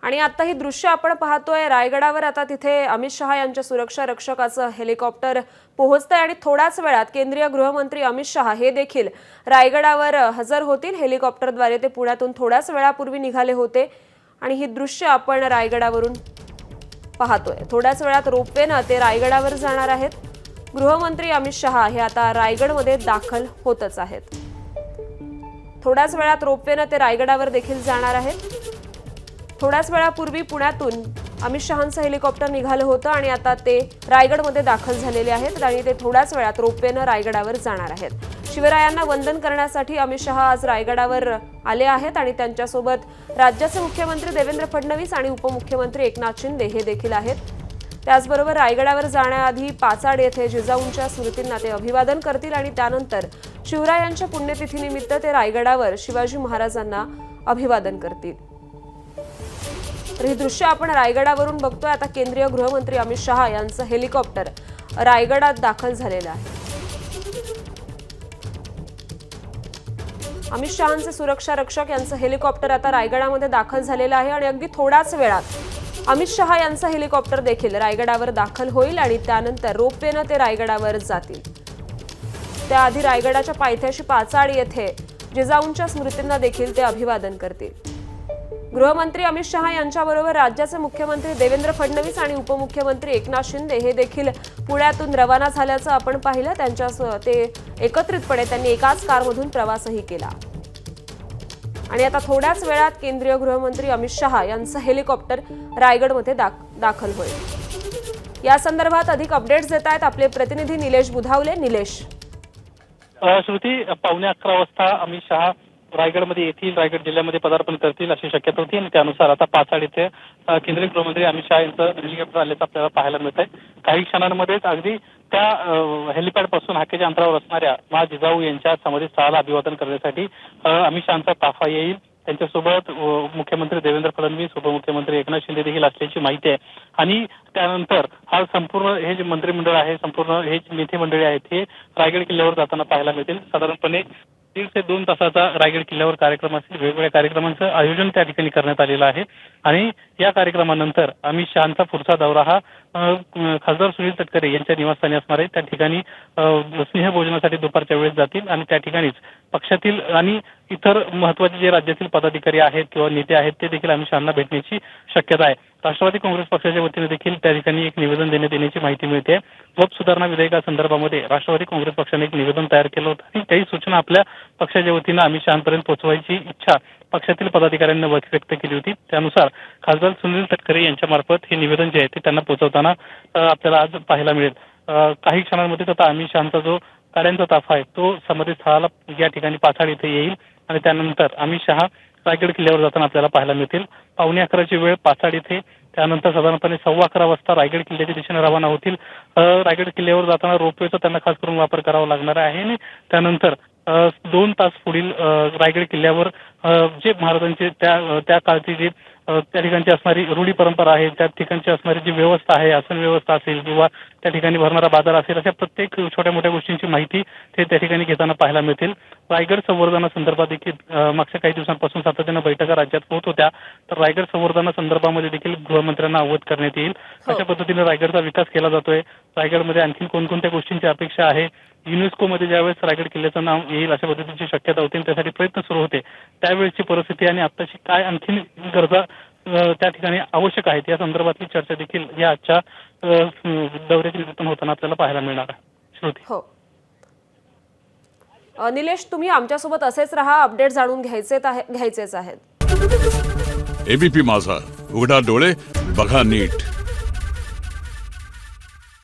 आणि आता ही दृश्य आपण पाहतोय रायगडावर। आता तिथे अमित शहा यांच्या सुरक्षा रक्षकाचं हेलिकॉप्टर पोहोचतंय आणि थोड्याच वेळात केंद्रीय गृहमंत्री अमित शहा हे देखील रायगडावर हजर होतील। हेलिकॉप्टरद्वारे ते पुण्यातून थोड्याच वेळापूर्वी निघाले होते आणि ही दृश्य आपण रायगडावरून पाहतोय। थोड्याच वेळात रोपवेने ते रायगडावर जाणार आहेत। गृहमंत्री अमित शहा हे आता रायगडमध्ये दाखल होतच आहेत। थोड्याच वेळात रोपवेने ते रायगडावर देखील जाणार आहेत। थोड्याच वेळापूर्वी पुण्यातून अमित शहांचं हेलिकॉप्टर निघालं होतं आणि आता ते रायगडमध्ये दाखल झालेले आहेत आणि ते थोड्याच वेळात रोपवेने रायगडावर जाणार आहेत। शिवरायांना वंदन करण्यासाठी अमित शहा आज रायगडावर आले आहेत आणि त्यांच्यासोबत राज्याचे मुख्यमंत्री देवेंद्र फडणवीस आणि उपमुख्यमंत्री एकनाथ शिंदे हे देखील आहेत। त्याचबरोबर रायगडावर जाण्याआधी पाचाड येथे जिजाऊंच्या स्मृतींना ते अभिवादन करतील आणि त्यानंतर शिवरायांच्या पुण्यतिथीनिमित्त ते रायगडावर शिवाजी महाराजांना अभिवादन करतील। तर हे दृश्य आपण रायगडावरून बघतोय। आता केंद्रीय गृहमंत्री अमित शहा यांचं हेलिकॉप्टर रायगडात दाखल झालेलं आहे। अमित शहांचे सुरक्षा रक्षक यांचं हेलिकॉप्टर आता रायगडामध्ये दाखल झालेलं आहे आणि अगदी थोड्याच वेळात अमित शहा यांचं हेलिकॉप्टर देखील रायगडावर दाखल होईल आणि त्यानंतर रोपवेने ते रायगडावर जातील। त्याआधी रायगडाच्या पायथ्याशी पाचाड येथे जिजाऊंच्या स्मृतींना देखील ते अभिवादन करतील। गृहमंत्री अमित शहा यांच्याबरोबर राज्याचे मुख्यमंत्री देवेंद्र फडणवीस आणि उपमुख्यमंत्री एकनाथ शिंदे हे देखील पुण्यातून रवाना झाल्याचं आपण पाहिलं। ते एकत्रितपणे त्यांनी एकाच कारमधून प्रवासही केला आणि आता थोड्याच वेळात केंद्रीय गृहमंत्री अमित शहा यांचं हेलिकॉप्टर रायगडमध्ये दाखल होईल। या संदर्भात अधिक अपडेट्स देत आहेत आपले प्रतिनिधी निलेश बुधावले। निलेश, श्रुती, 11:15 वाजता अमित शहा रायगडमध्ये येथील, रायगड जिल्ह्यामध्ये पदार्पण करतील अशी शक्यता होती आणि त्यानुसार आता पाचाड येथे केंद्रीय गृहमंत्री अमित शहा यांचं हेलिकॉप्टर आल्याचं आपल्याला पाहायला मिळत आहे। काही क्षणांमध्येच अगदी त्या हेलिपॅड पासून हाकेच्या अंतरावर असणाऱ्या मा जिजाऊ यांच्या समाधी स्थळाला अभिवादन करण्यासाठी अमित शहांचा ताफा येईल। त्यांच्यासोबत मुख्यमंत्री देवेंद्र फडणवीस, उपमुख्यमंत्री एकनाथ शिंदे देखील असल्याची माहिती आहे आणि त्यानंतर हा संपूर्ण हे जे मंत्रिमंडळ आहे, संपूर्ण हे नेते मंडळी आहेत हे रायगड किल्ल्यावर जाताना पाहायला मिळतील। साधारणपणे 1.5 ते 2 तासाचा रायगड किल्ल्यावर कार्यक्रम असेल। वेगवेगळ्या कार्यक्रमांचं आयोजन त्या ठिकाणी करण्यात आलेलं आहे आणि या कार्यक्रमानंतर अमित शहांचा पुढचा दौरा हा खासदार सुनील तटकरे यांच्या निवासस्थानी असणार आहे। त्या ठिकाणी स्नेहभोजनासाठी दुपारच्या वेळेस जातील आणि त्या ठिकाणीच पक्षातील आणि इतर महत्त्वाचे जे राज्यातील पदाधिकारी आहेत किंवा नेते आहेत ते देखील अमित शहांना भेटण्याची शक्यता आहे। राष्ट्रवादी काँग्रेस पक्षाच्या वतीने देखील त्या ठिकाणी एक निवेदन देण्यात येण्याची माहिती मिळते। वप सुधारणा विधेयकासंदर्भामध्ये राष्ट्रवादी काँग्रेस पक्षाने एक निवेदन तयार केलं होतं आणि काही सूचना आपल्या पक्षाच्या वतीने अमित शहांपर्यंत पोहोचवायची इच्छा पक्षातील पदाधिकाऱ्यांनी व्यक्त केली होती। त्यानुसार खासदार सुनील तटकरे यांच्या मार्फत हे निवेदन जे आहे ते त्यांना पोहोचवताना आपल्याला आज पाहायला मिळेल। काही क्षणांमध्ये आता अमित शहांचा जो गाड्यांचा ताफा आहे तो समाधी स्थळाला या ठिकाणी पाचाड इथे येईल आणि त्यानंतर अमित शहा रायगड किल्ल्यावर जाताना आपल्याला पाहायला मिळतील। 11:15ची वेळ पाचाड इथे, त्यानंतर साधारणपणे 11:15 वाजता रायगड किल्ल्याच्या दिशेने रवाना होतील। रायगड किल्ल्यावर जाताना रोपवेचा त्यांना खास करून वापर करावा लागणार आहे आणि त्यानंतर 2 तास पुढील रायगड किल्ल्यावर जे महाराजांचे त्या काळची जी त्या ठिकाणची असणारी रूढी परंपरा आहे, त्या ठिकाणची असणारी जी व्यवस्था आहे, आसन व्यवस्था असेल किंवा त्या ठिकाणी भरणारा बाजार असेल, अशा प्रत्येक छोट्या मोठ्या गोष्टींची माहिती ते त्या ठिकाणी घेताना पाहायला मिळतील। रायगड संवर्धनासंदर्भात देखील मागच्या काही दिवसांपासून सातत्यानं बैठका राज्यात होत होत्या, तर रायगड संवर्धनासंदर्भामध्ये देखील गृहमंत्र्यांना अवगत करण्यात येईल। अशा पद्धतीने रायगडचा विकास केला जातोय। रायगडमध्ये आणखी कोणकोणत्या गोष्टींची अपेक्षा आहे, युनेस्कोमध्ये ज्यावेळेस रायगड किल्ल्याचं नाव येईल अशा पद्धतीची शक्यता होती, त्यासाठी प्रयत्न सुरू होते। त्यावेळेची परिस्थिती आणि आत्ताची काय आणखी गरजा त्या ठिकाणी आवश्यक आहेत या संदर्भातली चर्चा देखील या आजच्या दौऱ्याच्या निमित्तानं होताना आपल्याला पाहायला मिळणार आहे। श्रुती, हो निलेश, तुम्ही आमच्यासोबत असेच राहा, अपडेट जाणून घ्यायचेच आहेत। एबीपी माझा, उघडा डोळे बघा नीट।